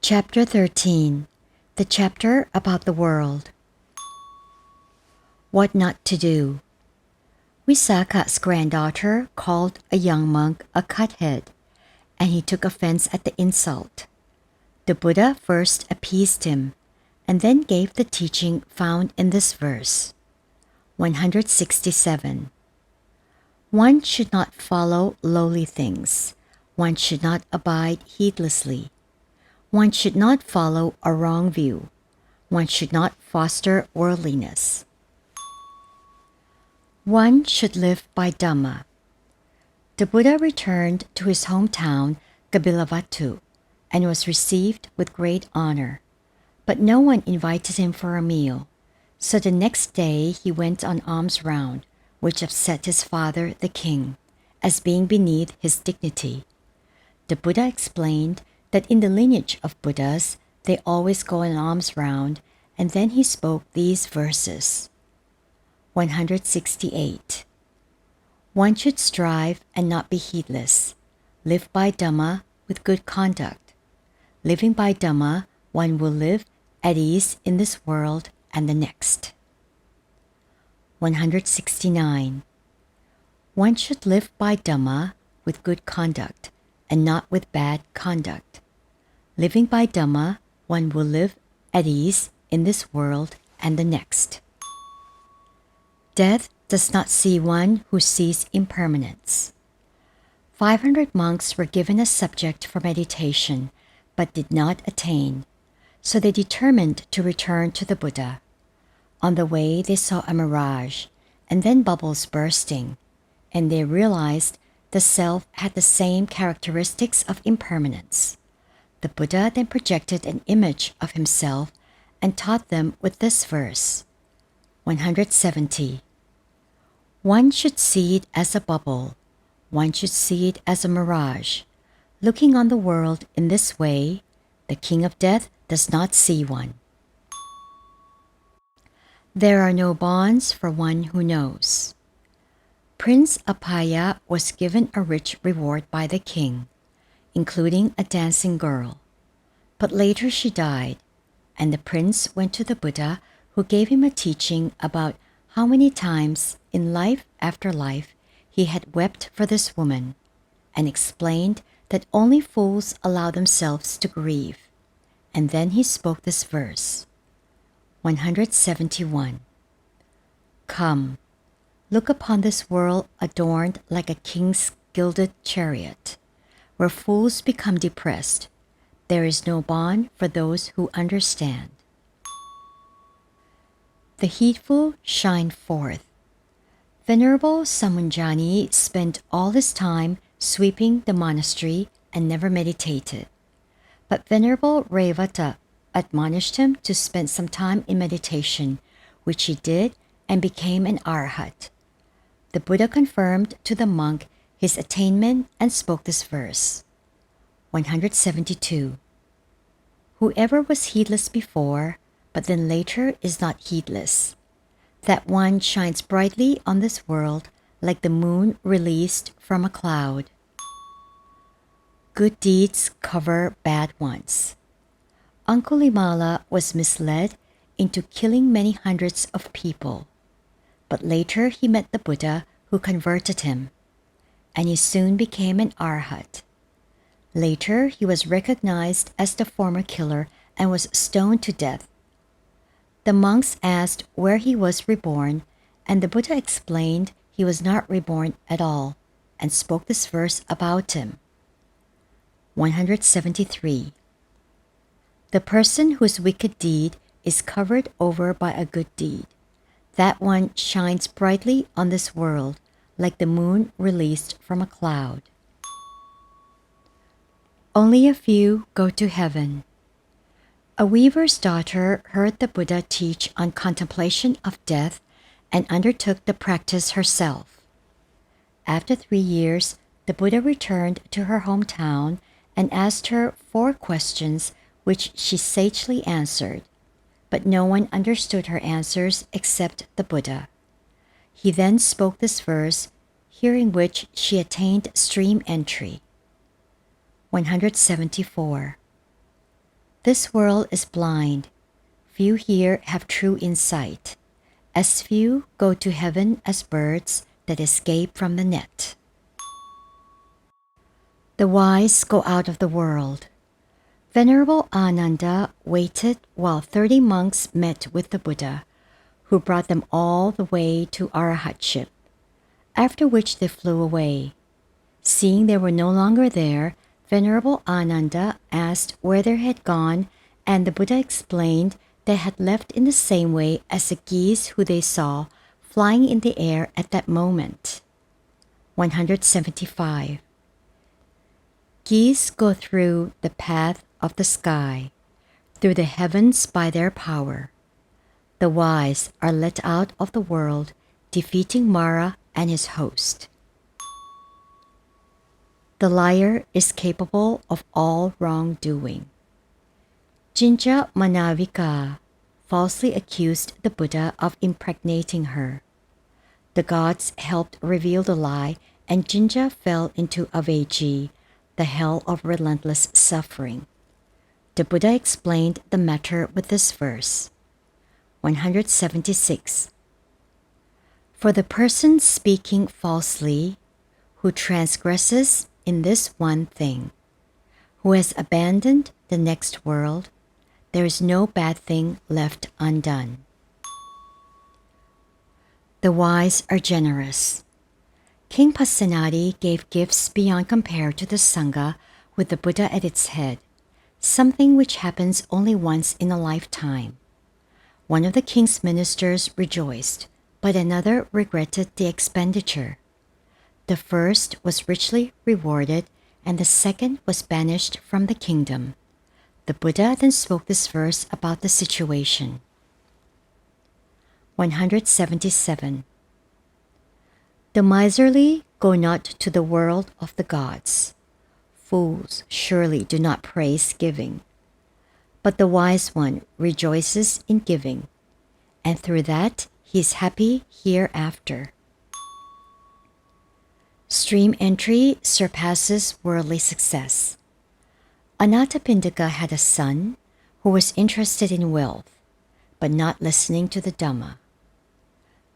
Chapter 13. The chapter about the world. What not to do. Upāsikā's granddaughter called a young monk a cuthead, and he took offense at the insult. The Buddha first appeased him, and then gave the teaching found in this verse. 167. One should not follow lowly things. One should not abide heedlessly. One should not follow a wrong view. One should not foster worldliness. One should live by Dhamma. The Buddha returned to his hometown, Kapilavatthu, and was received with great honor. But no one invited him for a meal, so the next day he went on alms round, which upset his father, the king, as being beneath his dignity. The Buddha explained that in the lineage of Buddhas, they always go on alms round, and then he spoke these verses. 168. One should strive and not be heedless. Live by Dhamma with good conduct. Living by Dhamma, one will live at ease in this world and the next. 169. One should live by Dhamma with good conduct and not with bad conduct. Living by Dhamma, one will live at ease in this world and the next. Death does not see one who sees impermanence. 500 monks were given a subject for meditation, but did not attain, so they determined to return to the Buddha. On the way they saw a mirage, and then bubbles bursting, and they realized the self had the same characteristics of impermanence. The Buddha then projected an image of himself and taught them with this verse. 170. One should see it as a bubble. One should see it as a mirage. Looking on the world in this way, the king of death does not see one. There are no bonds for one who knows. Prince Upāsikā was given a rich reward by the king, including a dancing girl. But later she died, and the prince went to the Buddha, who gave him a teaching about how many times in life after life he had wept for this woman, and explained that only fools allow themselves to grieve. And then he spoke this verse. 171. Come, look upon this world adorned like a king's gilded chariot, where fools become depressed. There is no bond for those who understand. The heedful shine forth. Venerable Samanjani spent all his time sweeping the monastery and never meditated. But Venerable Revata admonished him to spend some time in meditation, which he did and became an arhat. The Buddha confirmed to the monk his attainment and spoke this verse. 172. Whoever was heedless before, but then later is not heedless, that one shines brightly on this world like the moon released from a cloud. Good deeds cover bad ones. Angulimala was misled into killing many hundreds of people, but later he met the Buddha, who converted him, and he soon became an arhat. Later he was recognized as the former killer and was stoned to death. The monks asked where he was reborn, and the Buddha explained he was not reborn at all, and spoke this verse about him. 173. The person whose wicked deed is covered over by a good deed, that one shines brightly on this world like the moon released from a cloud. Only a few go to heaven. A weaver's daughter heard the Buddha teach on contemplation of death and undertook the practice herself. After 3 years, the Buddha returned to her hometown and asked her 4 questions, which she sagely answered, but no one understood her answers except the Buddha. He then spoke this verse, hearing which she attained stream entry. 174. This world is blind. Few here have true insight. As few go to heaven as birds that escape from the net. The wise go out of the world. Venerable Ānanda waited while 30 monks met with the Buddha, who brought them all the way to arahatship, after which they flew away. Seeing they were no longer there, Venerable Ānanda asked where they had gone, and the Buddha explained they had left in the same way as the geese who they saw flying in the air at that moment. 175. Geese go through the path of the sky, through the heavens by their power. The wise are let out of the world, defeating Mara and his host. The liar is capable of all wrongdoing. Jinja Manavika falsely accused the Buddha of impregnating her. The gods helped reveal the lie, and Jinja fell into Aveji, the hell of relentless suffering. The Buddha explained the matter with this verse. 176. For the person speaking falsely, who transgresses in this one thing, who has abandoned the next world, there is no bad thing left undone. The wise are generous. King Pasenadi gave gifts beyond compare to the Sangha with the Buddha at its head, something which happens only once in a lifetime. One of the king's ministers rejoiced, but another regretted the expenditure. The first was richly rewarded, and the second was banished from the kingdom. The Buddha then spoke this verse about the situation. 177. The miserly go not to the world of the gods. Fools surely do not praise giving. But the wise one rejoices in giving, and through that he is happy hereafter. Stream entry surpasses worldly success. Anathapindika had a son who was interested in wealth, but not listening to the Dhamma.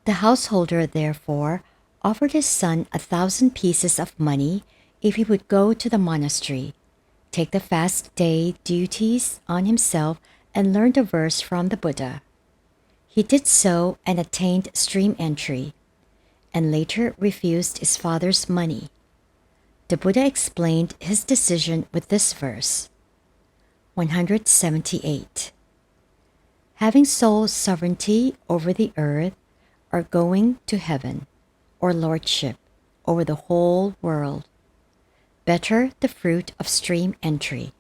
The householder, therefore, offered his son 1,000 pieces of money if he would go to the monastery, take the fast day duties on himself, and learn the verse from the Buddha. He did so and attained stream entry, and later refused his father's money. The Buddha explained his decision with this verse. 178. Having sole sovereignty over the earth, or going to heaven, or lordship over the whole world, better the fruit of stream entry.